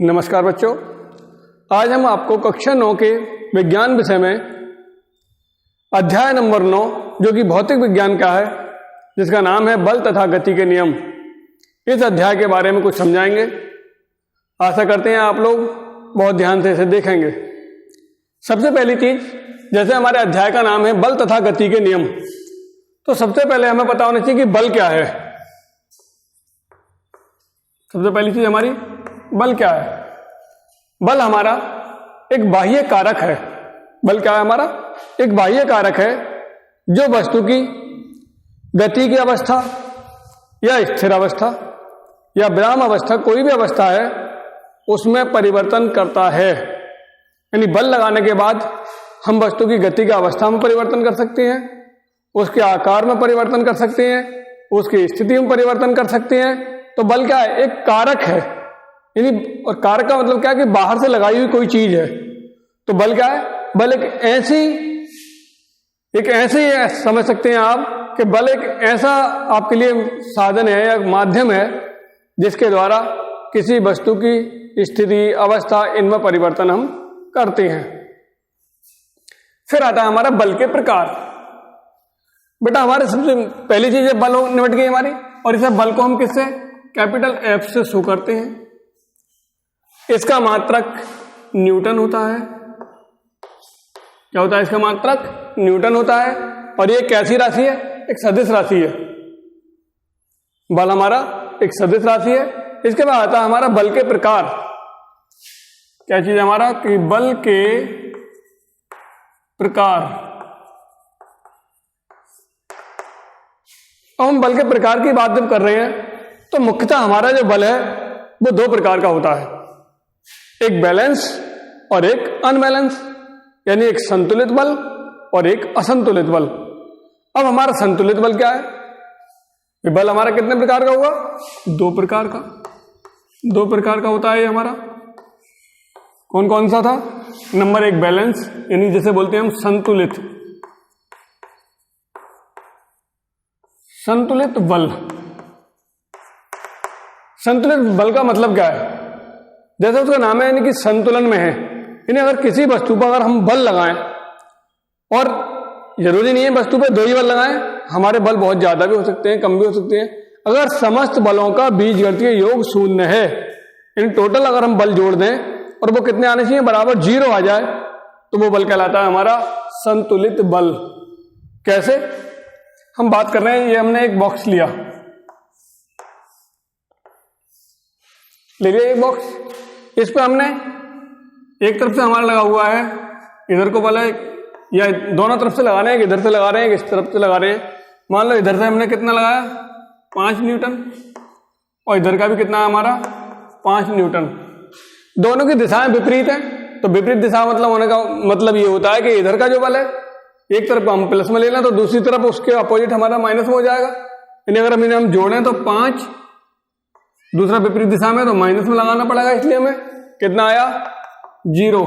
नमस्कार बच्चों, आज हम आपको कक्षा 9 के विज्ञान विषय में अध्याय नंबर 9 जो कि भौतिक विज्ञान का है, जिसका नाम है बल तथा गति के नियम, इस अध्याय के बारे में कुछ समझाएंगे। आशा करते हैं आप लोग बहुत ध्यान से इसे देखेंगे। सबसे पहली चीज, जैसे हमारे अध्याय का नाम है बल तथा गति के नियम, तो सबसे पहले हमें पता होना चाहिए कि बल क्या है। सबसे पहली चीज हमारी बल क्या है। बल हमारा एक बाह्य कारक है। बल क्या है हमारा? एक बाह्य कारक है जो वस्तु की गति की अवस्था या स्थिर अवस्था या विराम अवस्था, कोई भी अवस्था है, उसमें परिवर्तन करता है। यानी बल लगाने के बाद हम वस्तु की गति की अवस्था में परिवर्तन कर सकते हैं, उसके आकार में परिवर्तन कर सकते हैं, उसकी स्थिति में परिवर्तन कर सकते हैं। तो बल क्या है? एक कारक है। यानी और कारक का मतलब क्या है कि बाहर से लगाई हुई कोई चीज है। तो बल क्या है? बल एक ऐसी समझ सकते हैं आप कि बल एक ऐसा आपके लिए साधन है या माध्यम है जिसके द्वारा किसी वस्तु की स्थिति, अवस्था, इनमें परिवर्तन हम करते हैं। फिर आता है हमारा बल के प्रकार। बेटा हमारे सबसे पहली चीज है बल निपट गई हमारी, और इसे बल को हम किससे? कैपिटल एफ से शो करते हैं। इसका मात्रक न्यूटन होता है। क्या होता है? इसका मात्रक न्यूटन होता है। और ये कैसी राशि है? एक सदिश राशि है। बल हमारा एक सदिश राशि है। इसके बाद आता है हमारा बल के प्रकार। क्या चीज हमारा? कि बल के प्रकार। अब हम बल के प्रकार की बात जब कर रहे हैं तो मुख्यतः हमारा जो बल है वो दो प्रकार का होता है, एक बैलेंस और एक अनबैलेंस, यानी एक संतुलित बल और एक असंतुलित बल। अब हमारा संतुलित बल क्या है? ये बल हमारा कितने प्रकार का होगा? दो प्रकार का होता है ये हमारा। कौन कौन सा था? नंबर एक बैलेंस, यानी जैसे बोलते हैं हम संतुलित बल। संतुलित बल का मतलब क्या है? जैसे उसका नाम है, यानी कि संतुलन में है। यानी अगर किसी वस्तु पर अगर हम बल लगाएं, और जरूरी नहीं है वस्तु पर दो ही बल लगाएं, हमारे बल बहुत ज्यादा भी हो सकते हैं, कम भी हो सकते हैं। अगर समस्त बलों का बीजगणितीय योग शून्य है, यानी टोटल अगर हम बल जोड़ दें और वो कितने आने चाहिए? बराबर 0 आ जाए, तो वो बल कहलाता है हमारा संतुलित बल। कैसे? हम बात कर रहे हैं, ये हमने एक बॉक्स लिया, ले लिया एक बॉक्स। इस पे हमने एक तरफ से हमारा लगा हुआ है, इधर को बल है, या दोनों तरफ से लगाने हैं, इधर से लगा रहे हैं, इस तरफ से लगा रहे हैं। मान लो इधर से हमने कितना लगाया? 5 न्यूटन, और इधर का भी कितना है हमारा? 5 न्यूटन। दोनों की दिशाएं विपरीत हैं, तो विपरीत दिशा मतलब होने का मतलब ये होता है कि इधर का जो बल है एक तरफ हम प्लस में ले लें तो दूसरी तरफ उसके अपोजिट हमारा माइनस में हो जाएगा। यानी अगर हम जोड़ें तो 5, दूसरा विपरीत दिशा में, तो माइनस में लगाना पड़ेगा, इसलिए हमें कितना आया? 0।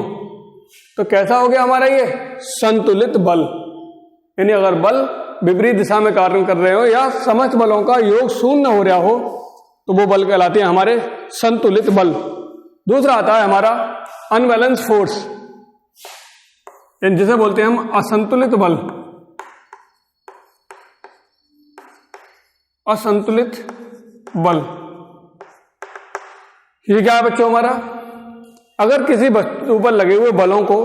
तो कैसा हो गया हमारा ये? संतुलित बल। यानी अगर बल विपरीत दिशा में कार्य कर रहे हो या समस्त बलों का योग शून्य हो रहा हो तो वो बल कहलाते हैं हमारे संतुलित बल। दूसरा आता है हमारा अनबैलेंस फोर्स, जिसे बोलते हैं हम असंतुलित बल। असंतुलित बल ये क्या है बच्चों हमारा? अगर किसी वस्तु पर लगे हुए बलों को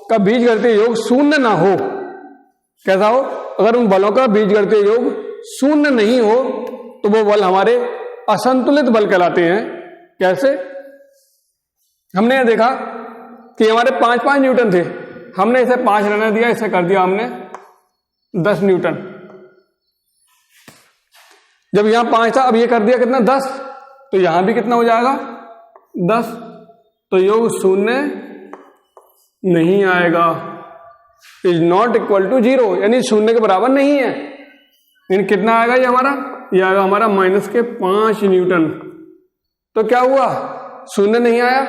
का बीजगणितीय योग शून्य ना हो। कैसा हो? अगर उन बलों का बीजगणितीय योग शून्य नहीं हो तो वो बल हमारे असंतुलित बल कहलाते हैं। कैसे? हमने यह देखा कि हमारे 5 न्यूटन थे, हमने इसे 5 रहने दिया, इसे कर दिया हमने 10 न्यूटन। जब यहां 5 था, अब ये कर दिया कितना? 10, तो यहां भी कितना हो जाएगा? 10। तो योग शून्य नहीं आएगा, इज नॉट इक्वल टू 0, यानी शून्य के बराबर नहीं है। यानी कितना आएगा ये हमारा? ये आएगा हमारा -5 न्यूटन। तो क्या हुआ? शून्य नहीं आया,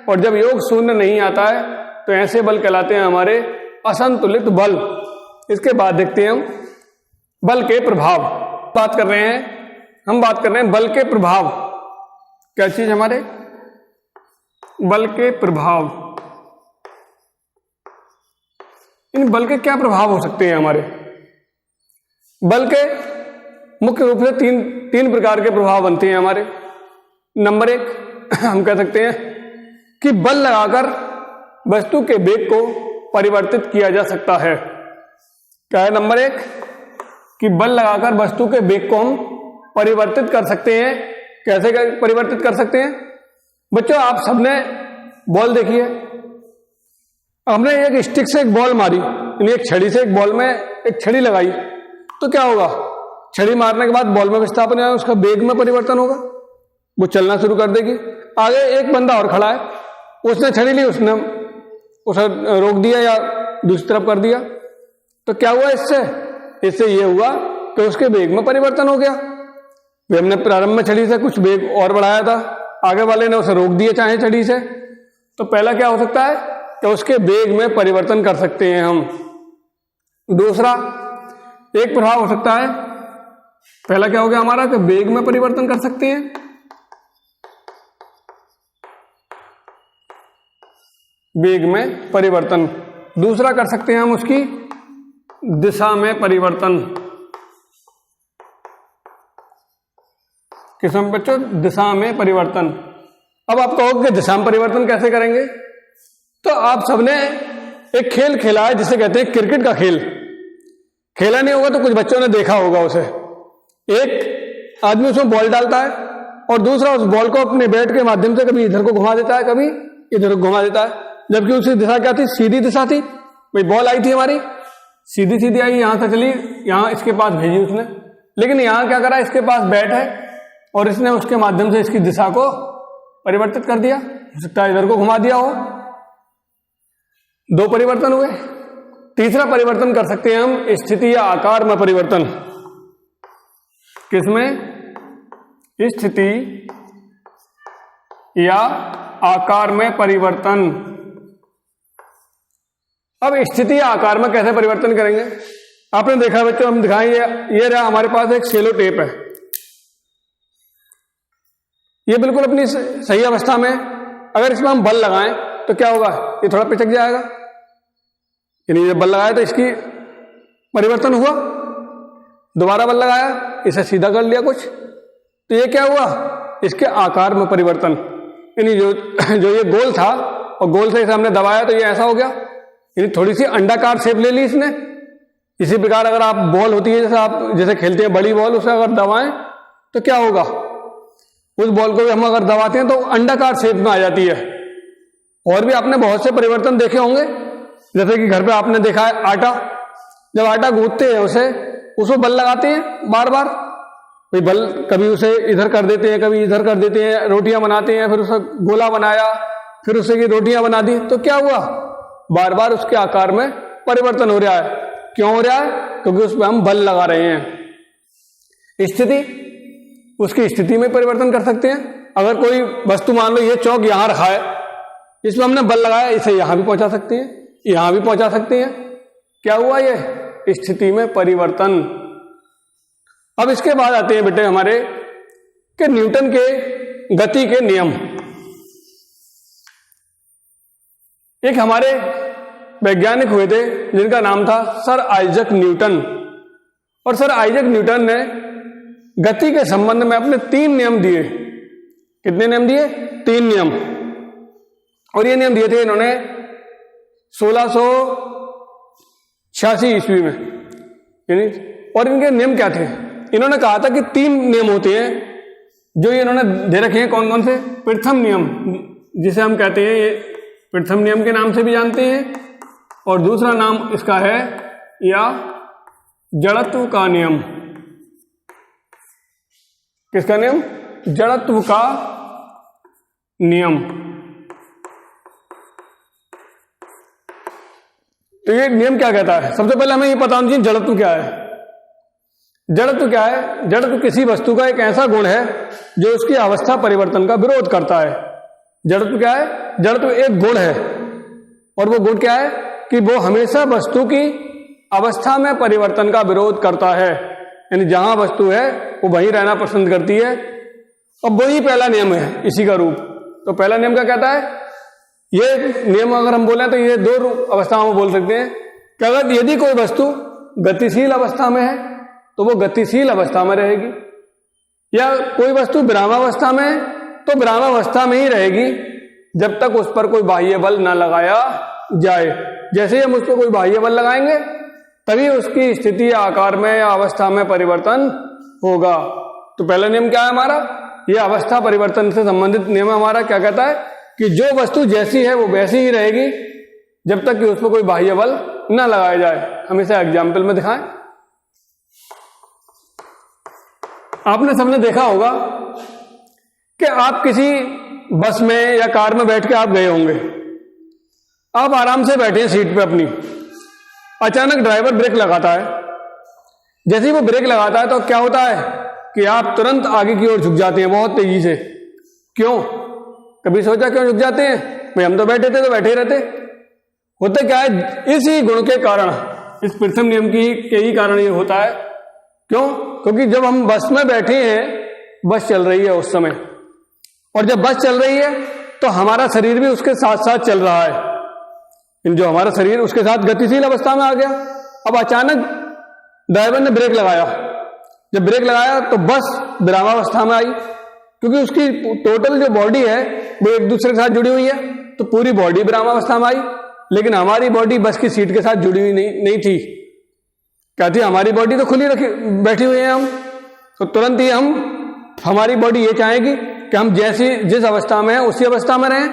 और जब योग शून्य नहीं आता है तो ऐसे बल कहलाते हैं हमारे असंतुलित बल। इसके बाद देखते हैं हम बल के प्रभाव। हम बात कर रहे हैं बल के प्रभाव। क्या चीज हमारे? बल के प्रभाव। इन बल के क्या प्रभाव हो सकते हैं हमारे? बल के मुख्य रूप से तीन प्रकार के प्रभाव बनते हैं हमारे। नंबर 1 हम कह सकते हैं कि बल लगाकर वस्तु के वेग को परिवर्तित किया जा सकता है। क्या है नंबर 1? कि बल लगाकर वस्तु के वेग को हम परिवर्तित कर सकते हैं। कैसे परिवर्तित कर सकते हैं? बच्चों आप सबने बॉल देखी है। हमने एक स्टिक से एक बॉल मारी, यानी एक छड़ी से एक बॉल में एक छड़ी लगाई, तो क्या होगा? छड़ी मारने के बाद बॉल में विस्थापन आएगा, उसका वेग में परिवर्तन होगा, वो चलना शुरू कर देगी। आगे एक बंदा और खड़ा है, उसने छड़ी ली, उसने उसे रोक दिया या दूसरी तरफ कर दिया, तो क्या हुआ? इससे ये हुआ कि उसके वेग में परिवर्तन हो गया। वे हमने प्रारंभ में छड़ी से कुछ वेग और बढ़ाया था, आगे वाले ने उसे रोक दिया चाहे छड़ी से, तो पहला क्या हो सकता है कि उसके वेग में परिवर्तन कर सकते हैं हम। दूसरा एक प्रभाव हो सकता है, पहला क्या हो गया हमारा कि वेग में परिवर्तन कर सकते हैं, वेग में परिवर्तन। दूसरा कर सकते हैं हम उसकी दिशा में परिवर्तन। किसमें बच्चों? दिशा में परिवर्तन। अब आप कहोगे कि दिशा में परिवर्तन कैसे करेंगे? तो आप सबने एक खेल खेला है जिसे कहते हैं क्रिकेट का खेल। खेला नहीं होगा तो कुछ बच्चों ने देखा होगा उसे। एक आदमी उसमें बॉल डालता है और दूसरा उस बॉल को अपने बैट के माध्यम से कभी इधर को घुमा देता है, कभी इधर को घुमा देता है, जबकि उसकी दिशा क्या थी? सीधी दिशा थी। भाई बॉल आई थी हमारी, सीधी सीधी आई, यहां से चली, यहां इसके पास भेजी उसने, लेकिन यहां क्या करा? इसके पास बैट है और इसने उसके माध्यम से इसकी दिशा को परिवर्तित कर दिया। हो सकता है इधर को घुमा दिया हो। 2 परिवर्तन हुए। तीसरा परिवर्तन कर सकते हैं हम स्थिति या आकार में परिवर्तन। किसमें? स्थिति या आकार में परिवर्तन। अब स्थिति या आकार में कैसे परिवर्तन करेंगे? आपने देखा बच्चों, हम दिखाएंगे, ये रहा हमारे पास एक सेलो टेप है, ये बिल्कुल अपनी सही अवस्था में। अगर इसमें हम बल लगाएं तो क्या होगा? ये थोड़ा पिचक जाएगा, यानी जब बल लगाया तो इसकी परिवर्तन हुआ, दोबारा बल लगाया, इसे सीधा कर लिया कुछ, तो ये क्या हुआ? इसके आकार में परिवर्तन। यानी जो ये गोल था और गोल से इसे हमने दबाया तो ये ऐसा हो गया, यानी थोड़ी सी अंडाकार शेप ले ली इसने। इसी प्रकार अगर आप बॉल होती है जैसे आप जैसे खेलते हैं बड़ी बॉल, उसे अगर दबाएं तो क्या होगा? उस बॉल को भी हम अगर दबाते हैं तो अंडाकार शेप में आ जाती है। और भी आपने बहुत से परिवर्तन देखे होंगे, जैसे कि घर पे आपने देखा है आटा, जब आटा गूंथते हैं उसको बल लगाते हैं बार बार, भाई बल कभी उसे इधर कर देते हैं, कभी इधर कर देते हैं, रोटियां बनाते हैं, फिर उसे गोला बनाया, फिर उससे की रोटियां बना दी, तो क्या हुआ? बार बार उसके आकार में परिवर्तन हो रहा है। क्यों हो रहा है? क्योंकि उसमें हम बल लगा रहे हैं। स्थिति, उसकी स्थिति में परिवर्तन कर सकते हैं। अगर कोई वस्तु, मान लो ये चौक यहां रखा है, इसमें हमने बल लगाया, इसे यहां भी पहुंचा सकते हैं, यहां भी पहुंचा सकते हैं। क्या हुआ? ये स्थिति में परिवर्तन। अब इसके बाद आते हैं बेटे हमारे कि न्यूटन के गति के नियम। एक हमारे वैज्ञानिक हुए थे जिनका नाम था सर आइजक न्यूटन, और सर आइजक न्यूटन ने गति के संबंध में अपने 3 नियम दिए। कितने नियम दिए? 3 नियम। और ये नियम दिए थे इन्होंने 1686 ईस्वी में, यानी, और इनके नियम क्या थे? इन्होंने कहा था कि 3 नियम होते हैं जो ये इन्होंने दे रखे हैं। कौन कौन से? प्रथम नियम, जिसे हम कहते हैं, ये प्रथम नियम के नाम से भी जानते हैं, और दूसरा नाम इसका है या जड़त्व का नियम। किसका नियम? जड़त्व का नियम। तो ये नियम क्या कहता है? सबसे पहले हमें ये पता होना चाहिए जड़त्व क्या है। जड़त्व क्या है? जड़त्व किसी वस्तु का एक ऐसा गुण है जो उसकी अवस्था परिवर्तन का विरोध करता है। जड़त्व क्या है? जड़त्व एक गुण है, और वो गुण क्या है कि वो हमेशा वस्तु की अवस्था में परिवर्तन का विरोध करता है, यानी जहां वस्तु है वो वहीं रहना पसंद करती है। अब वही पहला नियम है इसी का रूप। तो पहला नियम क्या कहता है ये नियम अगर हम बोलें तो ये 2 अवस्थाओं में बोल सकते हैं कि अगर यदि कोई वस्तु गतिशील अवस्था में है तो वो गतिशील अवस्था में रहेगी, या कोई वस्तु विरामावस्था में है तो विरामावस्था में ही रहेगी जब तक उस पर कोई बाह्य बल न लगाया जाए। जैसे ही हम उस पर कोई बाह्य बल लगाएंगे तभी उसकी स्थिति या आकार में या अवस्था में परिवर्तन होगा। तो पहला नियम क्या है हमारा, यह अवस्था परिवर्तन से संबंधित नियम हमारा क्या कहता है कि जो वस्तु जैसी है वो वैसी ही रहेगी जब तक कि उस पर कोई बाह्य बल न लगाया जाए। हम इसे एग्जाम्पल में दिखाएं। आपने सबने देखा होगा कि आप किसी बस में या कार में बैठ के आप गए होंगे, आप आराम से बैठे हैं सीट पे अपनी, अचानक ड्राइवर ब्रेक लगाता है। जैसे ही वो ब्रेक लगाता है तो क्या होता है कि आप तुरंत आगे की ओर झुक जाते हैं बहुत तेजी से। क्यों? कभी सोचा क्यों झुक जाते हैं? भाई हम तो बैठे थे तो बैठे ही रहते। होता क्या है, इसी गुण के कारण, इस प्रथम नियम की के ही कारण ये होता है। क्यों? क्योंकि जब हम बस में बैठे हैं, बस चल रही है उस समय, और जब बस चल रही है तो हमारा शरीर भी उसके साथ साथ चल रहा है। जो हमारा शरीर उसके साथ गतिशील अवस्था में आ गया। अब अचानक ड्राइवर ने ब्रेक लगाया, जब ब्रेक लगाया तो बस विरामावस्था में आई, क्योंकि उसकी टोटल जो बॉडी है वो एक दूसरे के साथ जुड़ी हुई है, तो पूरी बॉडी विरामावस्था में आई। लेकिन हमारी बॉडी बस की सीट के साथ जुड़ी हुई नहीं थी। क्या थी? हमारी बॉडी तो खुली रखी बैठी हुई है हम, तो तुरंत ही हमारी बॉडी ये चाहेगी कि हम जिस अवस्था में है उसी अवस्था में रहें।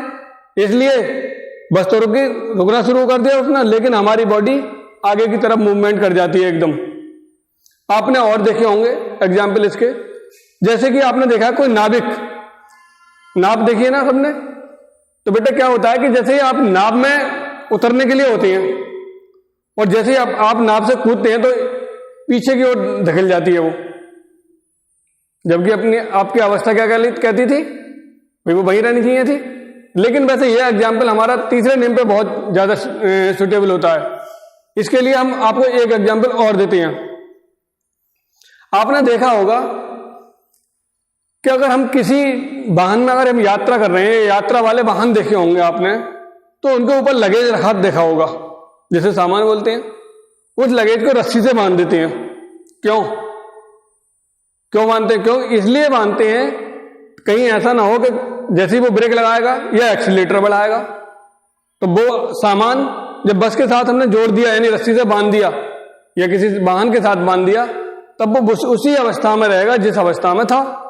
इसलिए बस तो रुकना शुरू कर दिया उसने, लेकिन हमारी बॉडी आगे की तरफ मूवमेंट कर जाती है एकदम। आपने और देखे होंगे एग्जाम्पल इसके, जैसे कि आपने देखा कोई नाव देखिए ना सबने, तो बेटा क्या होता है कि जैसे ही आप नाव में उतरने के लिए होते हैं और जैसे ही आप नाव से कूदते हैं तो पीछे की ओर धकेल जाती है वो, जबकि आपकी अवस्था क्या कहती थी भाई वो वहीं रहनी चाहिए थी। लेकिन वैसे यह एग्जाम्पल हमारा तीसरे नियम पे बहुत ज्यादा सुटेबल होता है। इसके लिए हम आपको एक एग्जाम्पल और देते हैं। आपने देखा होगा कि अगर हम किसी वाहन में अगर हम यात्रा कर रहे हैं, यात्रा वाले वाहन देखे होंगे आपने, तो उनके ऊपर लगेज रखा देखा होगा, जिसे सामान बोलते हैं। उस लगेज को रस्सी से बांध देते हैं। क्यों बांधते हैं? क्यों? इसलिए बांधते हैं कहीं ऐसा ना हो कि जैसे ही वो ब्रेक लगाएगा या एक्सीलरेटर बढ़ाएगा तो वो सामान जब बस के साथ हमने जोड़ दिया, यानी रस्सी से बांध दिया या किसी वाहन के साथ बांध दिया, तब वो उसी अवस्था में रहेगा जिस अवस्था में था।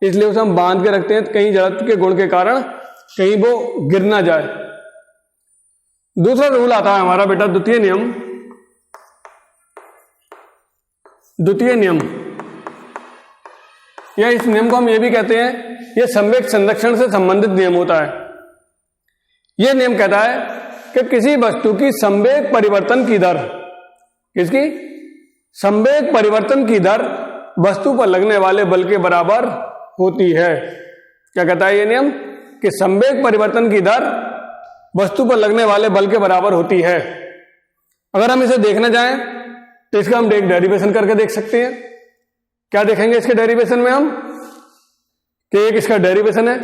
इसलिए उसे हम बांध के रखते हैं, कहीं जड़त्व के गुण के कारण कहीं वो गिर ना जाए। दूसरा रूल आता है हमारा बेटा द्वितीय नियम, या इस नियम को हम ये भी कहते हैं, यह संवेग संरक्षण से संबंधित नियम होता है। यह नियम कहता है कि किसी वस्तु की संवेग परिवर्तन की दर, किसकी? संवेग परिवर्तन की दर वस्तु पर लगने वाले बल के बराबर होती है। क्या कहता है यह नियम? कि संवेग परिवर्तन की दर वस्तु पर लगने वाले बल के बराबर होती है। अगर हम इसे देखना चाहें तो इसका हम एक डेरिवेशन करके देख सकते हैं। क्या देखेंगे इसके डेरिवेशन में हम? कि एक इसका डेरिवेशन है,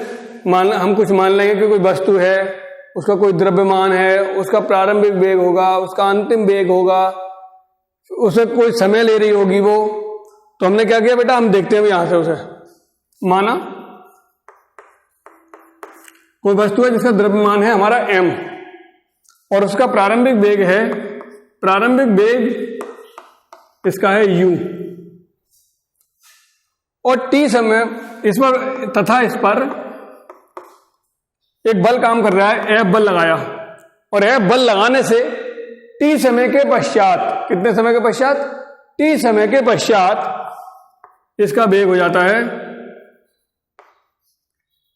हम कुछ मान लेंगे कि कोई वस्तु है, उसका कोई द्रव्यमान है, उसका प्रारंभिक वेग होगा, उसका अंतिम वेग होगा, उसे कोई समय ले रही होगी वो। तो हमने क्या किया बेटा, हम देखते हैं यहां से उसे माना कोई वस्तु है जिसका द्रव्यमान है हमारा m और उसका प्रारंभिक वेग इसका है u, और t समय इस पर एक बल काम कर रहा है, F बल लगाया, और F बल लगाने से t समय के पश्चात, कितने समय के पश्चात? t समय के पश्चात इसका वेग हो जाता है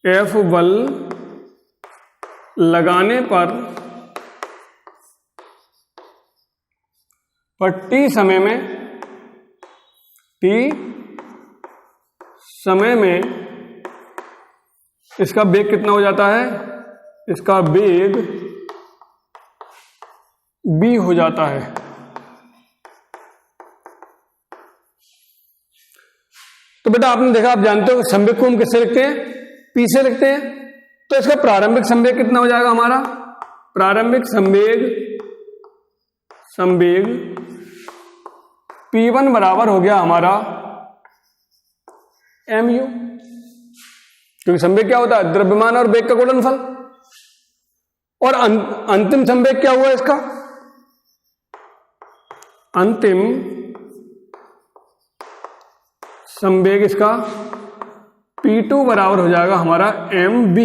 F बल लगाने पर t समय में इसका वेग कितना हो जाता है? इसका वेग b हो जाता है। तो बेटा आपने देखा, आप जानते हो संवेग को हम किससे लिखते हैं? p से लिखते हैं। तो इसका प्रारंभिक संवेग कितना हो जाएगा हमारा? प्रारंभिक संवेग P1 बराबर हो गया हमारा mu, क्योंकि संवेग क्या होता है? द्रव्यमान और वेग का गुणनफल। और अंतिम संवेग क्या हुआ इसका? अंतिम संवेग इसका P2 बराबर हो जाएगा हमारा mb।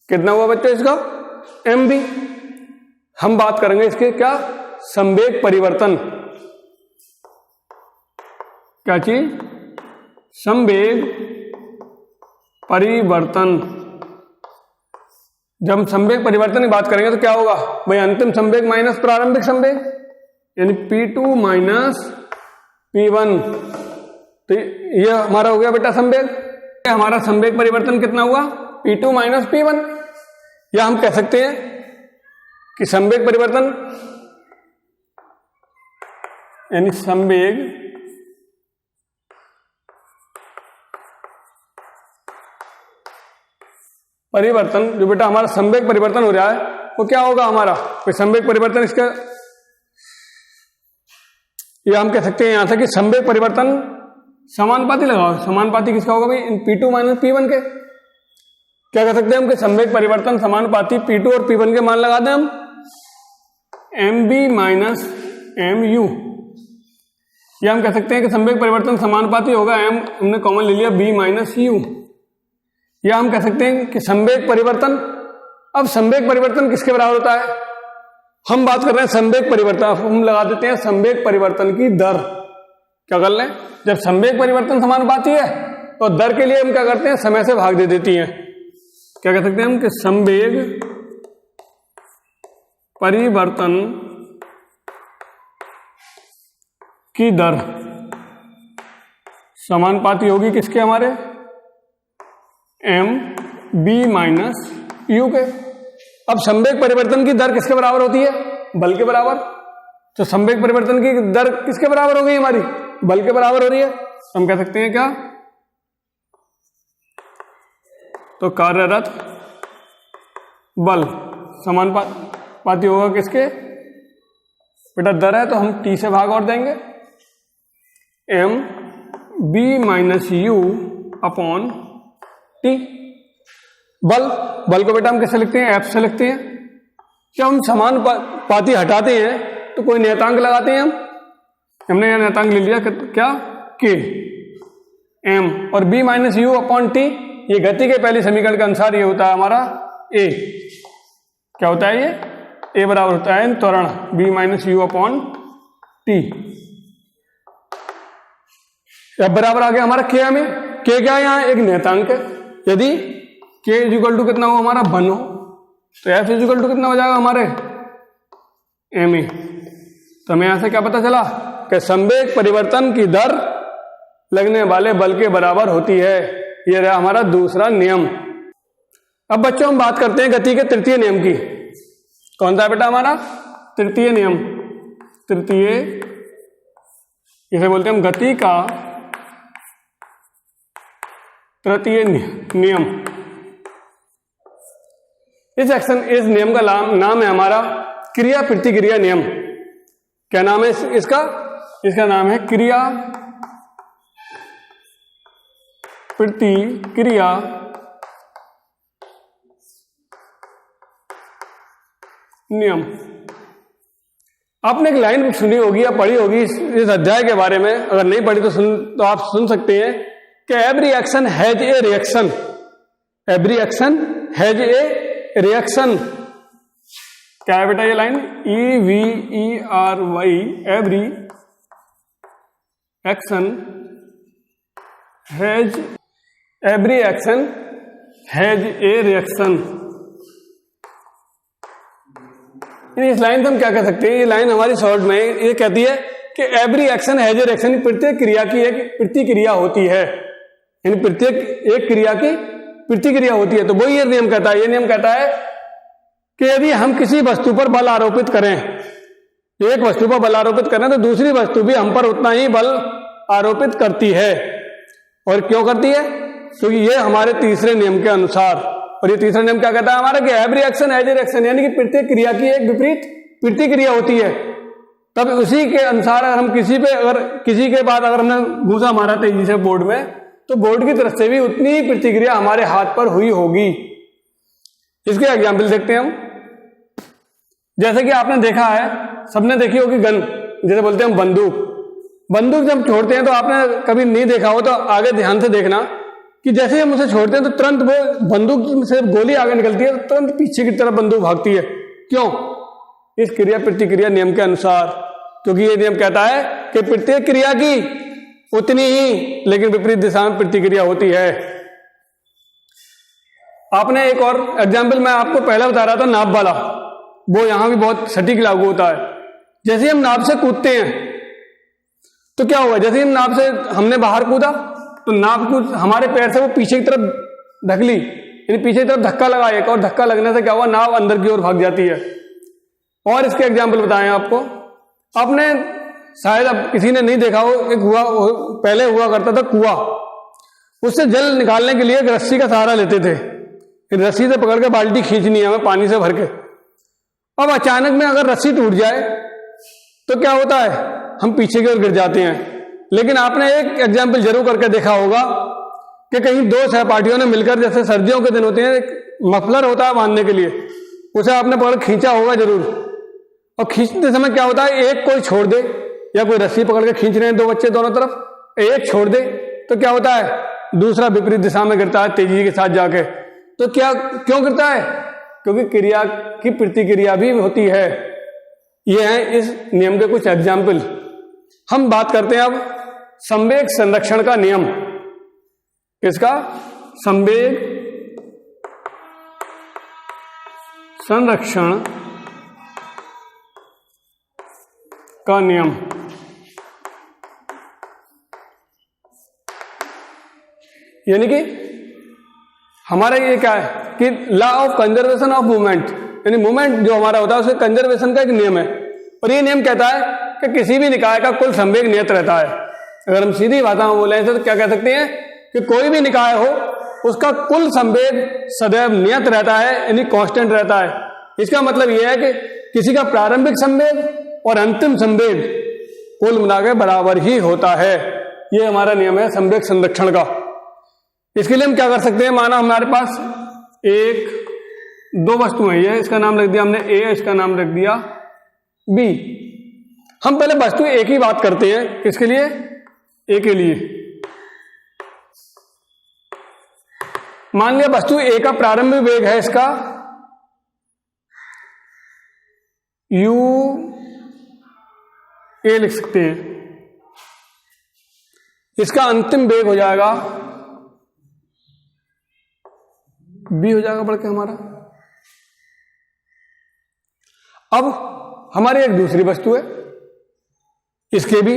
कितना हुआ बच्चों इसका? mb। हम बात करेंगे इसके क्या? संवेग परिवर्तन। क्या चीज? संवेग परिवर्तन। जब हम संवेग परिवर्तन की बात करेंगे तो क्या होगा भाई? अंतिम संवेग माइनस प्रारंभिक संवेग, यानी P2 माइनस P1। तो ये हमारा हो गया बेटा संवेग। हमारा संवेग परिवर्तन कितना हुआ? P2 minus P1। या हम कह सकते हैं कि संवेग परिवर्तन यानी संवेग परिवर्तन, जो बेटा हमारा संवेग परिवर्तन हो रहा है वो क्या होगा हमारा? तो संवेग परिवर्तन इसका, ये हम कह सकते हैं यहां से कि संवेग परिवर्तन समानुपाती लगाओ। समानुपाती किसका होगा भाई? इन P2 माइनस P1 के। क्या कह सकते हैं हम कि संवेग परिवर्तन समानुपाती P2 और P1 के मान लगा दें हम mb माइनस mu। या हम कह सकते हैं कि संवेग परिवर्तन समानुपाती होगा m, हमने कॉमन ले लिया, b माइनस u। या हम कह सकते हैं कि संवेग परिवर्तन, अब संवेग परिवर्तन किसके बराबर होता है? हम बात कर रहे हैं संवेग परिवर्तन, हम लगा देते हैं संवेग परिवर्तन की दर। क्या कर लें? जब संवेग परिवर्तन समानुपाती है तो दर के लिए हम क्या करते हैं? समय से भाग दे देती हैं। क्या कह सकते हैं हम कि संवेग परिवर्तन की दर समानुपाती होगी किसके? हमारे mb माइनस u के। अब संवेग परिवर्तन की दर किसके बराबर होती है? बल के बराबर। तो संवेग परिवर्तन की दर किसके बराबर हो गई हमारी? बल के बराबर हो रही है। तो हम कह सकते हैं क्या? तो कार्यरत बल समानुपाती होगा किसके? बेटा दर है तो हम t से भाग और देंगे, mb minus u upon t। बल को बेटा हम कैसे लिखते हैं? F से लिखते हैं। जब हम समानुपाती हटाते हैं तो कोई नियतांक लगाते हैं हमने यहां नियतांक ले लिया क्या? K m, और b minus u upon t, ये गति के पहले समीकरण के अनुसार ये होता है हमारा a। क्या होता है ये? a बराबर होता है त्वरण b minus u upon t। अब बराबर आ गया हमारा k में। k क्या है? यहाँ एक नियतांक है। यदि k इज इक्वल टू कितना हो हमारा? 1 हो तो f इज इक्वल टू कितना हो जाएगा हमारे? ma। तो हमें यहां से क्या पता चला कि संवेग परिवर्तन की दर लगने वाले बल के बराबर होती है। यह रहा हमारा दूसरा नियम। अब बच्चों हम बात करते हैं गति के तृतीय नियम की। कौन सा बेटा हमारा? तृतीय नियम। तृतीय, इसे बोलते हैं हम गति का तृतीय नियम। इस नियम का नाम है हमारा क्रिया प्रतिक्रिया नियम। क्या नाम है इसका? इसका नाम है क्रिया प्रतिक्रिया नियम। आपने एक लाइन सुनी होगी या पढ़ी होगी इस अध्याय के बारे में, अगर नहीं पढ़ी तो आप सुन सकते हैं कि every action has a reaction. Every action has a reaction. क्या है बेटा ये line? EVERY, every action has a reaction. इस लाइन से हम क्या कह सकते हैं? ये लाइन हमारी शॉर्ट में ये कहती है कि every action has a reaction, प्रत्येक क्रिया की एक प्रतिक्रिया होती है, यानी प्रत्येक एक क्रिया की प्रतिक्रिया होती है। तो वही ये नियम कहता है। ये नियम कहता है कि यदि हम किसी वस्तु पर बल आरोपित करें, एक वस्तु पर बल आरोपित करें, तो दूसरी वस्तु भी हम पर उतना ही बल आरोपित करती है। और क्यों करती है? क्योंकि ये हमारे तीसरे नियम के अनुसार और ये तीसरा नियम क्या कहता है हमारा कि every action has a reaction, यानी कि प्रत्येक क्रिया की एक विपरीत प्रतिक्रिया होती है। तब उसी के अनुसार अगर हम किसी के बाद अगर हमने घूसा मारा तेजी से बोर्ड में, तो बोर्ड की तरफ से भी उतनी ही प्रतिक्रिया हमारे हाथ पर हुई होगी। इसके एग्जाम्पल देखते हैं हम। जैसे कि आपने देखा है, सबने देखी होगी गन, जैसे बोलते हैं बंदूक जब छोड़ते हैं तो आपने कभी नहीं देखा हो तो आगे ध्यान से देखना कि जैसे हम उसे छोड़ते हैं तो तुरंत वो बंदूक से गोली आगे निकलती है तो तुरंत पीछे की तरफ बंदूक भागती है। क्यों? इस क्रिया प्रतिक्रिया नियम के अनुसार, क्योंकि ये नियम कहता है कि प्रत्येक क्रिया की उतनी ही लेकिन विपरीत दिशा में प्रतिक्रिया होती है। आपने एक और एग्जाम्पल मैं आपको पहले बता रहा था नाव वाला, वो यहां भी बहुत सटीक लागू होता है। जैसे हम नाव से कूदते हैं तो क्या हुआ, जैसे हम नाव से हमने बाहर कूदा तो नाव को हमारे पैर से वो पीछे की तरफ ढकली, यानी पीछे की तरफ धक्का लगा एक, और धक्का लगने से क्या हुआ, नाव अंदर की ओर भाग जाती है। और इसके एग्जाम्पल बताएं आपको। आपने शायद अब किसी ने नहीं देखा हो, एक पहले हुआ करता था कुआं, उससे जल निकालने के लिए एक रस्सी का सहारा लेते थे। रस्सी से पकड़ के बाल्टी खींचनी है हमें पानी से भर के। अब अचानक में अगर रस्सी टूट जाए तो क्या होता है, हम पीछे की ओर गिर जाते हैं। लेकिन आपने एक एग्जाम्पल जरूर करके देखा होगा कि कहीं दो सहपाठियों ने मिलकर, जैसे सर्दियों के दिन होते हैं, एक मफलर होता है बांधने के लिए, उसे आपने पकड़ खींचा होगा जरूर। और खींचते समय क्या होता है, एक कोई छोड़ दे, या कोई रस्सी पकड़ के खींच रहे हैं दो बच्चे दोनों तरफ, एक छोड़ दे तो क्या होता है, दूसरा विपरीत दिशा में गिरता है तेजी के साथ जाके। तो क्यों गिरता है? क्योंकि क्रिया की प्रतिक्रिया भी होती है। ये है इस नियम के कुछ एग्जाम्पल। हम बात करते हैं अब संवेग संरक्षण का नियम। इसका संवेग संरक्षण का नियम। यानी कि हमारा ये क्या है कि law of conservation of movement, यानी मूवमेंट जो हमारा होता है उसके कंजर्वेशन का एक नियम है। और ये नियम कहता है कि किसी भी निकाय का कुल संवेग नियत रहता है। अगर हम सीधी भाषा में बोले तो क्या कह सकते हैं कि कोई भी निकाय हो उसका कुल संवेग सदैव नियत रहता है, यानी कांस्टेंट रहता है। इसका मतलब यह है कि किसी का प्रारंभिक संवेग और अंतिम संवेग कुल मिलाकर बराबर ही होता है। यह हमारा नियम है संवेग संरक्षण का। इसके लिए हम क्या कर सकते हैं, माना हमारे पास दो वस्तुएं, ये इसका नाम रख दिया हमने ए, इसका नाम रख दिया बी। हम पहले वस्तु ए की बात करते हैं, किसके लिए, ए के लिए। मान लिया वस्तु ए का प्रारंभिक वेग है इसका यू ए लिख सकते हैं, इसका अंतिम वेग हो जाएगा बी हो जाएगा बढ़ के हमारा। अब हमारी एक दूसरी वस्तु है, इसके भी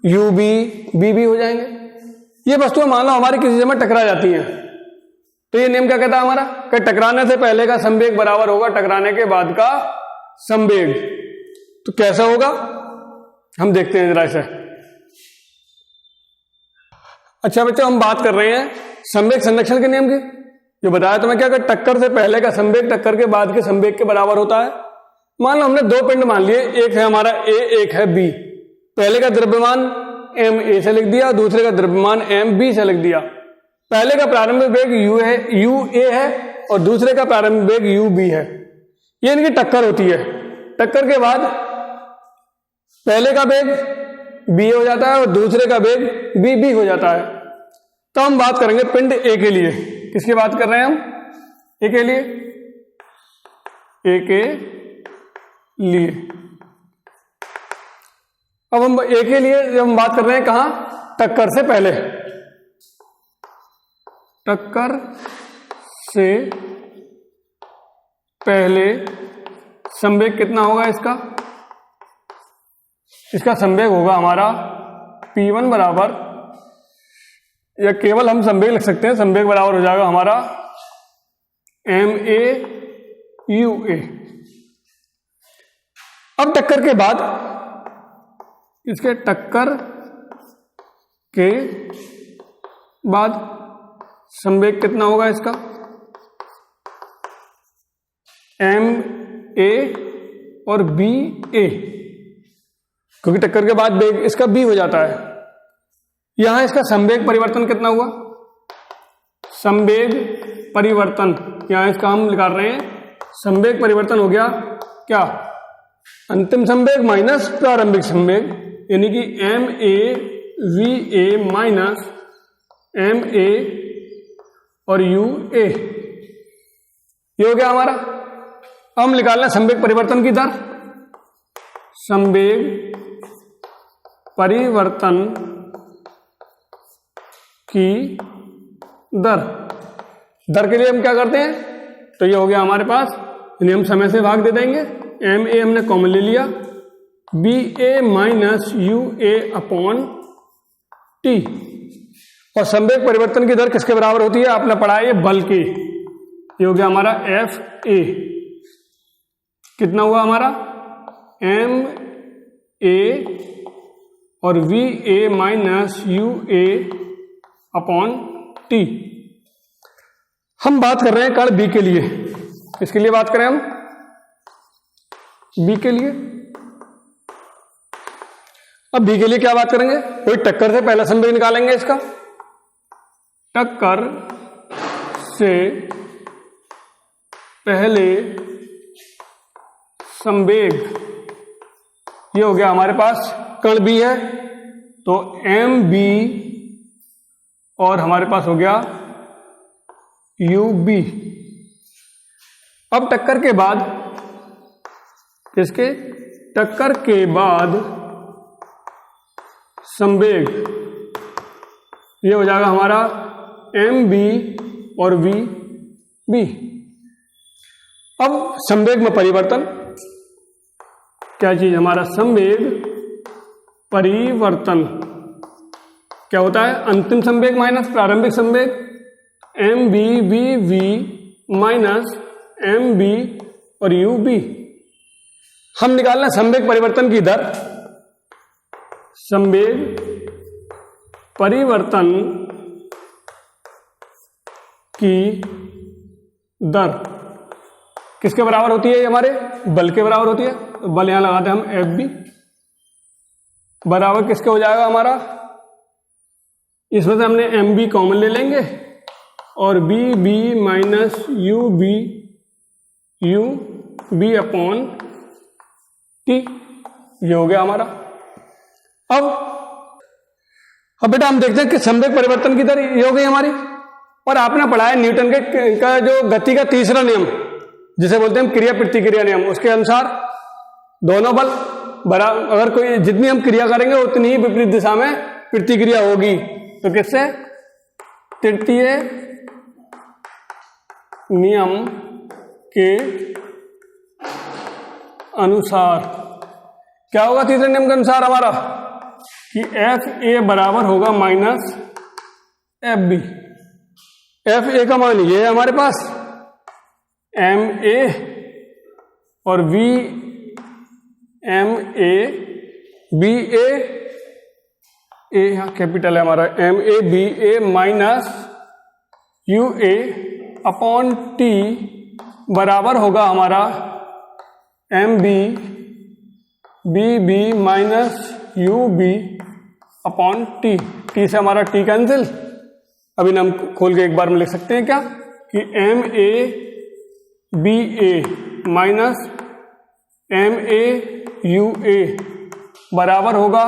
यू बी बी भी हो जाएंगे। ये वस्तुएं मान लो हमारी किसी से में टकरा जाती हैं, तो ये नियम क्या कहता है हमारा कि टकराने से पहले का संवेग बराबर होगा टकराने के बाद का संवेग। तो कैसा होगा हम देखते हैं जरा इसे। अच्छा बच्चों, हम बात कर रहे हैं संवेग संरक्षण के नियम की। जो बताया तुम्हें क्या, टक्कर से पहले का संवेग टक्कर के बाद के संवेग के बराबर होता है। मान लो हमने दो पिंड मान लिए, एक है हमारा ए, एक है बी। पहले का द्रव्यमान एम ए से लिख दिया, दूसरे का द्रव्यमान एम बी से लिख दिया। पहले का प्रारंभिक वेग यू ए है और दूसरे का प्रारंभिक वेग यू बी है। ये इनकी टक्कर होती है। टक्कर के बाद पहले का वेग बी हो जाता है और दूसरे का वेग बी बी हो जाता है। तो हम बात करेंगे पिंड ए के लिए। किसकी बात कर रहे हैं हम, ए के लिए, ए के लिए। अब हम ए के लिए जब हम बात कर रहे हैं कहां, टक्कर से पहले। टक्कर से पहले संवेग कितना होगा इसका संवेग होगा हमारा P1 बराबर, या केवल हम संवेग लिख सकते हैं, संवेग बराबर हो जाएगा हमारा MA UA। अब टक्कर के बाद, इसके टक्कर के बाद संवेग कितना होगा इसका एम ए और बी ए, क्योंकि टक्कर के बाद वेग इसका बी हो जाता है। यहां इसका संवेग परिवर्तन कितना हुआ, संवेग परिवर्तन, यहां इसका हम निकाल रहे हैं, संवेग परिवर्तन हो गया क्या, अंतिम संवेग माइनस प्रारंभिक संवेग, यानी कि M A V A minus M A और यू ए, ये हो गया हमारा। अब हम निकालना संवेग परिवर्तन की दर, संवेग परिवर्तन की दर के लिए हम क्या करते हैं, तो ये हो गया हमारे पास, यानी हम समय से भाग दे देंगे, एम ए हमने कॉमन ले लिया, B A minus U A upon T, और संवेग परिवर्तन की दर किसके बराबर होती है, आपने पढ़ा है ये बल की, ये हो गया हमारा एफ ए, कितना हुआ हमारा, एम ए और we A minus U A upon T. हम बात कर रहे हैं कण बी के लिए, इसके लिए बात करें हम बी के लिए। अब बी के लिए क्या बात करेंगे, कोई टक्कर से पहला संवेग निकालेंगे इसका, टक्कर से पहले संवेग, ये हो गया हमारे पास कण बी है, तो एम बी और हमारे पास हो गया यू बी। अब टक्कर के बाद, किसके, टक्कर के बाद संवेग, ये हो जाएगा हमारा एम बी और वी बी। अब संवेग में परिवर्तन, क्या चीज, हमारा संवेग परिवर्तन क्या होता है, अंतिम संवेग माइनस प्रारंभिक संवेग, M B V V minus M B और यू बी। हम निकालना संवेग परिवर्तन की दर, संवेग परिवर्तन की दर किसके बराबर होती है, हमारे बल के बराबर होती है, तो बल यहां लगाते हैं हम एफ बी, बराबर किसके हो जाएगा हमारा, इसमें से हमने एम बी कॉमन ले लेंगे और B B minus U B upon T, ये हो गया हमारा। अब बेटा हम देखते हैं कि संवेग परिवर्तन की दर ये हो गई हमारी, और आपने पढ़ा है न्यूटन का जो गति का तीसरा नियम, जिसे बोलते हैं हम क्रिया प्रतिक्रिया नियम, उसके अनुसार दोनों बल बराबर, अगर कोई जितनी हम क्रिया करेंगे उतनी ही विपरीत दिशा में प्रतिक्रिया होगी, तो किससे, तृतीय नियम के अनुसार क्या होगा, तीसरे नियम के अनुसार हमारा कि एफ ए बराबर होगा minus F B. F A का मान ये है हमारे पास, एम ए और V M A B A यहां कैपिटल है हमारा, M A B A minus U A upon T बराबर होगा हमारा M B B minus U B upon T. T से हमारा टी कैंसिल, अभी हम खोल के एक बार में लिख सकते हैं क्या, कि M A B A minus M A U A बराबर होगा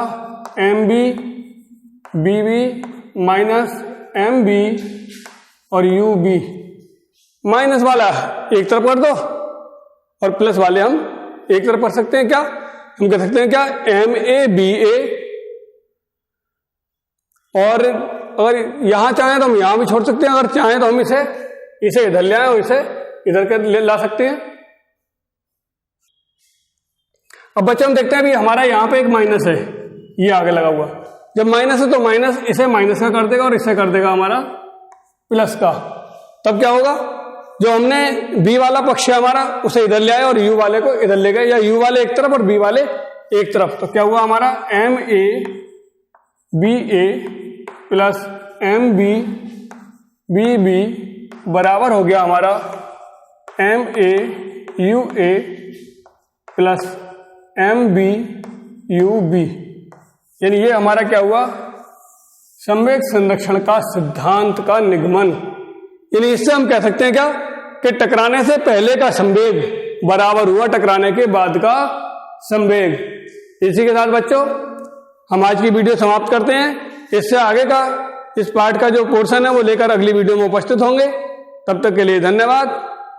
M B minus M B और यू बी। माइनस वाला एक तरफ कर दो और प्लस वाले हम एक तरफ कर सकते हैं क्या, हम कह सकते हैं क्या, एम ए बी ए, और अगर यहां चाहें तो हम यहां भी छोड़ सकते हैं, अगर चाहें तो हम इसे इधर ले आए और इसे इधर के ला सकते हैं। अब बच्चे हम देखते हैं भी हमारा यहां पे एक माइनस है, ये आगे लगा हुआ, जब माइनस है तो माइनस इसे माइनस का कर देगा और इसे कर देगा हमारा प्लस का, तब क्या होगा, जो हमने बी वाला पक्ष है हमारा उसे इधर ले आए और यू वाले को इधर ले गए, या यू वाले एक तरफ और बी वाले एक तरफ, तो क्या हुआ हमारा M A B A plus M B B बराबर हो गया हमारा M A U A plus M B U B, यानी ये हमारा क्या हुआ, संवेग संरक्षण का सिद्धांत का निगमन। यानी इससे हम कह सकते हैं क्या कि टकराने से पहले का संवेग बराबर हुआ टकराने के बाद का संवेग। इसी के साथ बच्चों हम आज की वीडियो समाप्त करते हैं। इससे आगे का इस पार्ट का जो पोर्शन है वो लेकर अगली वीडियो में उपस्थित होंगे। तब तक के लिए धन्यवाद।